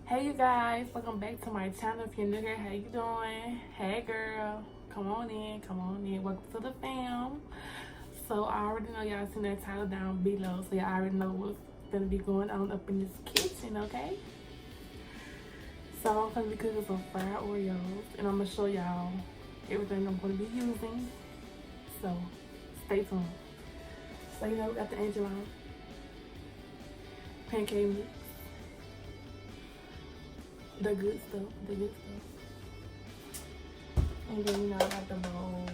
Hey you guys, welcome back to my channel. If you're new here, how you doing? Hey girl, come on in, welcome to the fam. So I already know y'all seen that title down below, so y'all already know what's gonna be going on up in this kitchen, okay? So I'm gonna be cooking some fried Oreos, and I'm gonna show y'all everything I'm gonna be using. So stay tuned. So you know, we got the angel on, pancake mix, the good stuff. And then, you know, I got the bowl,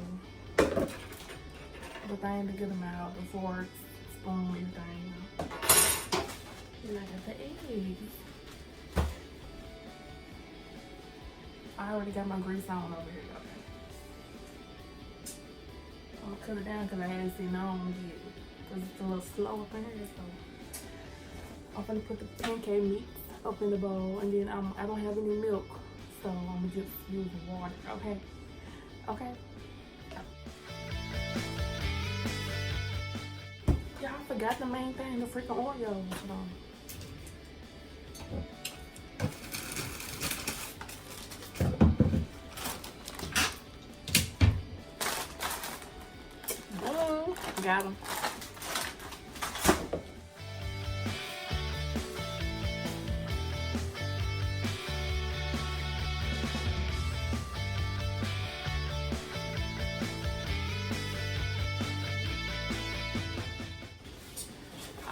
the thing to get them out, the forks, spoon, everything, you know. Then I got the eggs. I already got my grease on over here, okay. I'll cut it down because I hadn't seen on yet. Because it's a little slow up in here, so. I'm gonna put the pancake mix up in the bowl, and then I don't have any milk, so I'm gonna just use water, okay? Okay? Y'all forgot the main thing, the freaking Oreos. Hold on. Boom, got them.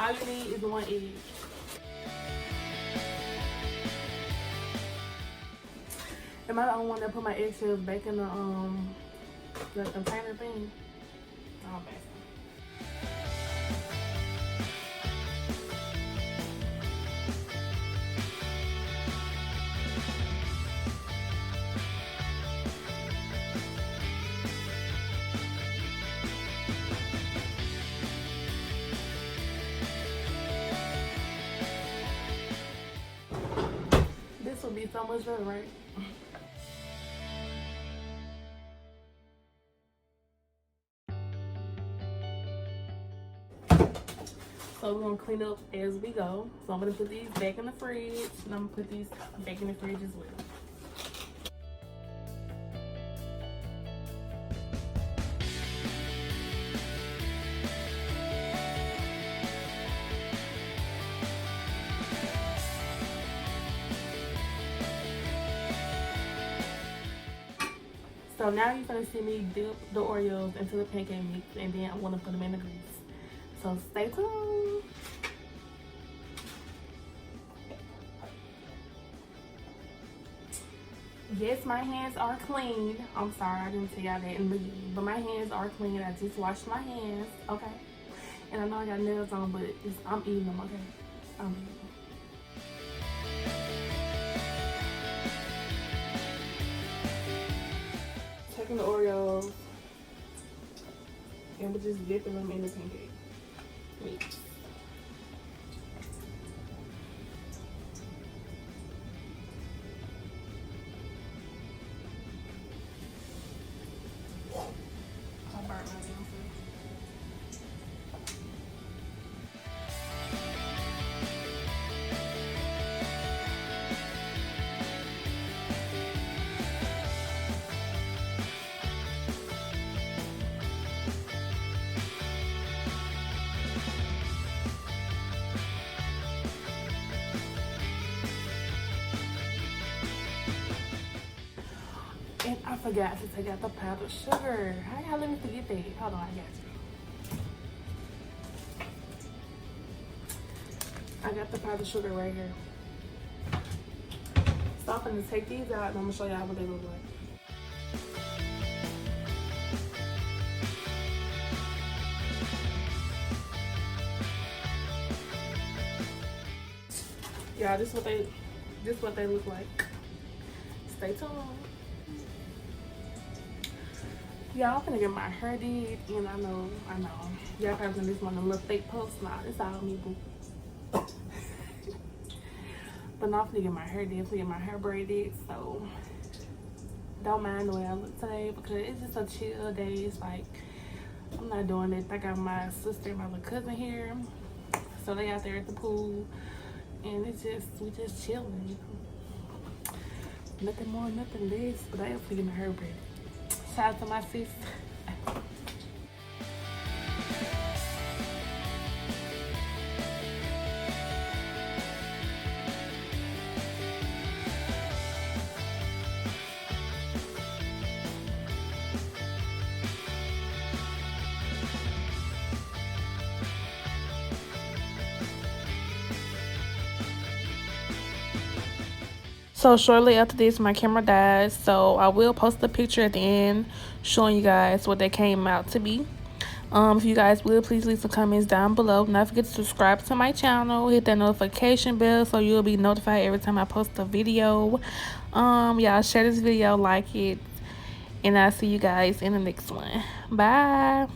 All you need is one egg. Am I the only one that put my eggshells back in the container thing? Oh, bad. This would be so much better, right? So we're gonna clean up as we go. So I'm gonna put these back in the fridge, and I'm gonna put these back in the fridge as well. So now you're gonna see me dip the Oreos into the pancake mix, and then I'm gonna put them in the grease. So stay tuned. Yes, my hands are clean. I'm sorry, I didn't tell y'all that in the beginning, but my hands are clean. I just washed my hands, okay? And I know I got nails on, but I'm eating them, okay? I'm eating them. Taking the Oreos, and we're just dipping them in the pancake mix. I burnt my damn food. And I forgot to take out the powdered sugar. How y'all let me forget that? Hold on, I got you. I got the powdered sugar right here. So I'm gonna take these out, and I'm gonna show y'all what they look like. Yeah, this what they look like. Stay tuned. Yeah, I'm gonna get my hair did, and I know. Y'all probably gonna just want a little fake post. Nah, it's all me, boo. But now I'm gonna get my hair did, get my hair braided, so don't mind the way I look today because it's just a chill day. It's like I'm not doing it. I got my sister and my little cousin here, so they out there at the pool, and we just chilling. Nothing more, nothing less. But I am feeling my hair braid. Shout out to my sis. So shortly after this, my camera died. So I will post a picture at the end showing you guys what they came out to be. If you guys will, please leave some comments down below. Don't forget to subscribe to my channel. Hit that notification bell so you'll be notified every time I post a video. Y'all share this video, like it, and I'll see you guys in the next one. Bye.